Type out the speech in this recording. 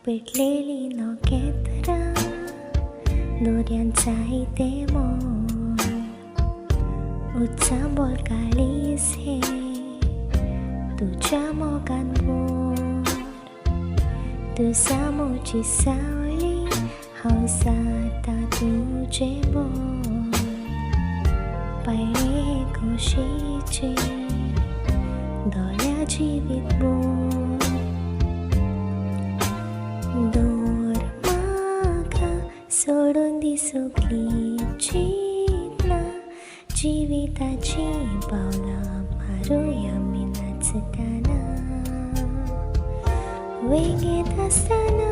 पेटलेली नोकेतरा दोऱ्यांचा इथे मोड उच्चांबोल काळीस हे तुझ्या मोगान बोड तू सामोची सावली हौसाता तुझे बोड पायणे हे खोशीचे दोल्या जिवीत बोड दोर मागा सोडून दिसुकली चिंतना जिविताची पावलां मारूया आमी नाचताना वेगेत आसतना